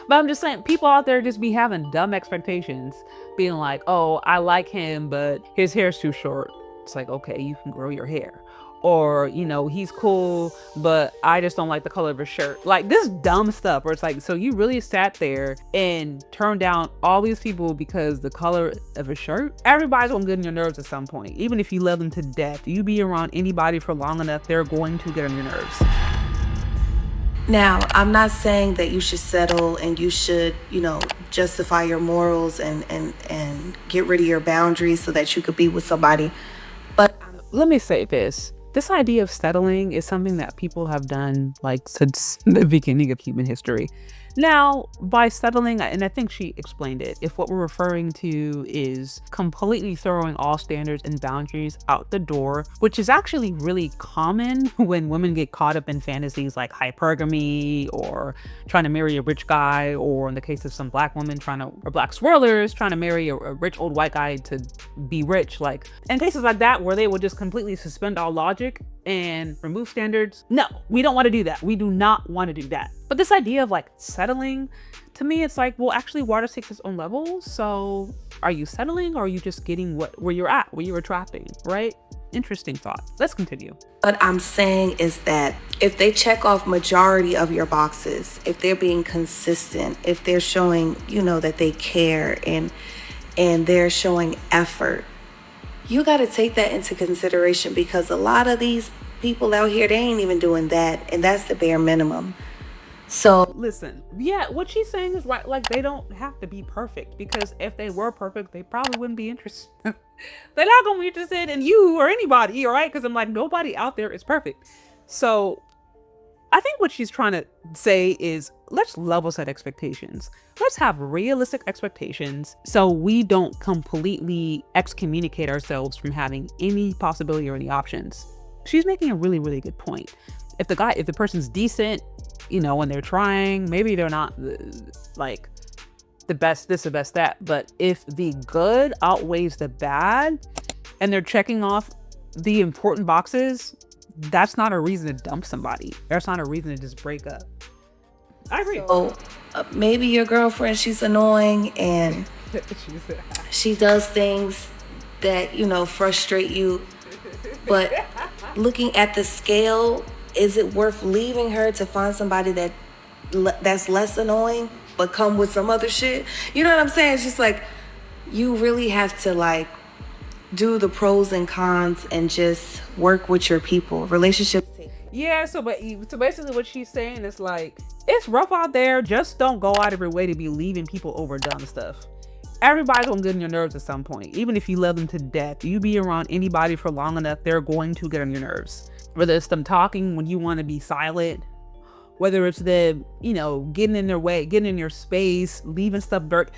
But I'm just saying, people out there just be having dumb expectations, being like, oh, I like him, but his hair's too short. It's like, okay, you can grow your hair. Or, he's cool, but I just don't like the color of his shirt. Like this dumb stuff where it's like, so you really sat there and turned down all these people because the color of his shirt? Everybody's gonna get on your nerves at some point. Even if you love them to death, you be around anybody for long enough, they're going to get on your nerves. Now, I'm not saying that you should settle and you should, justify your morals and get rid of your boundaries so that you could be with somebody. But Let me say this idea of settling is something that people have done like since the beginning of human history. Now, by settling, and I think she explained it, if what we're referring to is completely throwing all standards and boundaries out the door, which is actually really common when women get caught up in fantasies like hypergamy or trying to marry a rich guy, or in the case of some black women or black swirlers trying to marry a rich old white guy to be rich. Like in cases like that where they will just completely suspend all logic and remove standards. No, we don't want to do that. We do not want to do that. But this idea of like settling, to me, it's like, well, actually water takes its own level. So are you settling, or are you just getting where you're at, where you're attracting, right? Interesting thought. Let's continue. what I'm saying is that if they check off majority of your boxes, if they're being consistent, if they're showing, that they care and they're showing effort, you got to take that into consideration, because a lot of these people out here, they ain't even doing that, and that's the bare minimum. So Listen, yeah, what she's saying is right. Like, they don't have to be perfect, because if they were perfect, they probably wouldn't be interested. They're not gonna be interested in you or anybody, all right? Because I'm like, nobody out there is perfect. So I think what she's trying to say is, let's level set expectations. Let's have realistic expectations so we don't completely excommunicate ourselves from having any possibility or any options. She's making a really, really good point. If the person's decent, when they're trying, maybe they're not like the best this, the best that, but if the good outweighs the bad and they're checking off the important boxes, that's not a reason to dump somebody. That's not a reason to just break up. I agree. so maybe your girlfriend, she's annoying and she does things that, frustrate you. But looking at the scale, is it worth leaving her to find somebody that's less annoying but come with some other shit? You know what I'm saying? It's just like, you really have to like do the pros and cons and just work with your people. Relationships take. Yeah, so basically what she's saying is like, it's rough out there. Just don't go out of your way to be leaving people over dumb stuff. Everybody's gonna get on your nerves at some point. Even if you love them to death, you be around anybody for long enough, they're going to get on your nerves. Whether it's them talking when you want to be silent, whether it's them, getting in their way, getting in your space, leaving stuff dirt.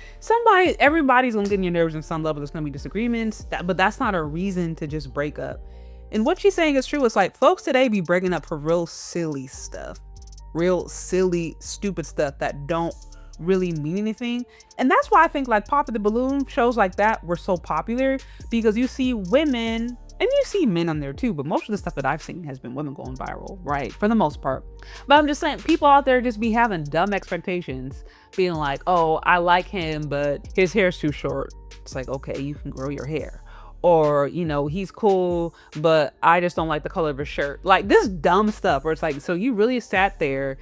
Everybody's gonna get in your nerves on some level. There's gonna be disagreements, but that's not a reason to just break up. And what she's saying is true. It's like folks today be breaking up for real silly stuff, real silly, stupid stuff that don't really mean anything. And that's why I think like Pop the Balloon shows like that were so popular, because you see women and you see men on there too, but most of the stuff that I've seen has been women going viral, right? For the most part. But I'm just saying, people out there just be having dumb expectations, being like, oh, I like him, but his hair's too short. It's like, okay, you can grow your hair. Or, he's cool, but I just don't like the color of his shirt. Like this dumb stuff where it's like, so you really sat there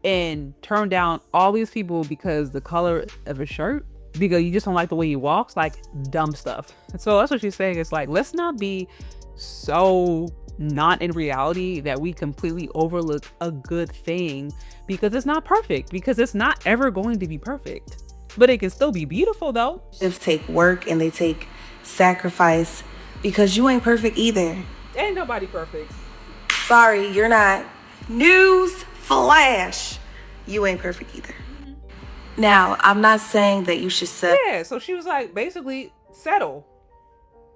and turned down all these people because the color of his shirt? Because you just don't like the way he walks? Like dumb stuff. So that's what she's saying. It's like, let's not be so not in reality that we completely overlook a good thing because it's not perfect, because it's not ever going to be perfect, but it can still be beautiful though. Just take work and they take sacrifice, because you ain't perfect either. Ain't nobody perfect. Sorry, you're not. News flash. You ain't perfect either. Now, I'm not saying that you should settle. Yeah, so she was like, basically settle.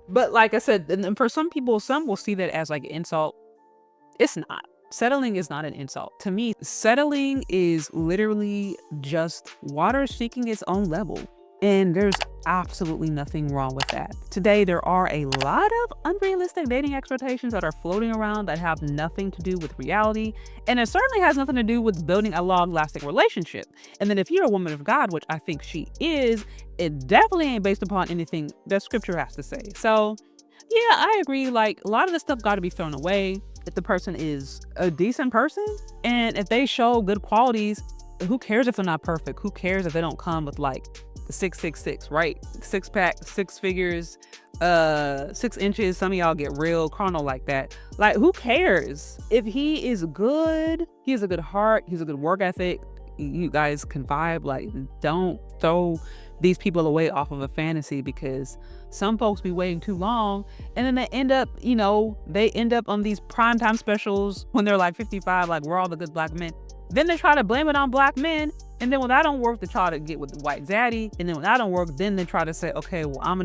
But like I said, and for some people, some will see that as like an insult. It's not. Settling is not an insult. To me, settling is literally just water seeking its own level. And there's absolutely nothing wrong with that. Today, there are a lot of unrealistic dating expectations that are floating around that have nothing to do with reality. And it certainly has nothing to do with building a long-lasting relationship. And then if you're a woman of God, which I think she is, it definitely ain't based upon anything that scripture has to say. So yeah, I agree. Like, a lot of this stuff got to be thrown away. If the person is a decent person and if they show good qualities, who cares if they're not perfect? Who cares if they don't come with like the 666, right? 6-pack, 6 figures, 6 inches. Some of y'all get real carnal like that. Like, who cares? If he is good, he has a good heart, he's a good work ethic, you guys can vibe. Like, don't throw these people away off of a fantasy, because some folks be waiting too long and then they end up, they end up on these primetime specials when they're like 55, like, we're all the good black men. Then they try to blame it on black men. And then when that don't work, they try to get with the white daddy. And then when that don't work, then they try to say, okay, well,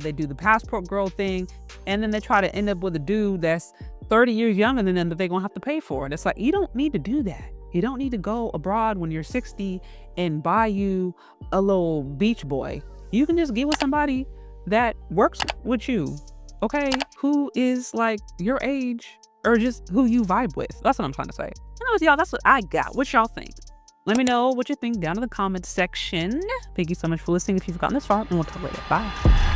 they do the passport girl thing. And then they try to end up with a dude that's 30 years younger than them that they're going to have to pay for. And it's like, you don't need to do that. You don't need to go abroad when you're 60 and buy you a little beach boy. You can just get with somebody that works with you, okay? Who is like your age or just who you vibe with. That's what I'm trying to say. Anyways, y'all, that's what I got. What y'all think? Let me know what you think down in the comments section. Thank you so much for listening if you've gotten this far, and we'll talk later. Bye.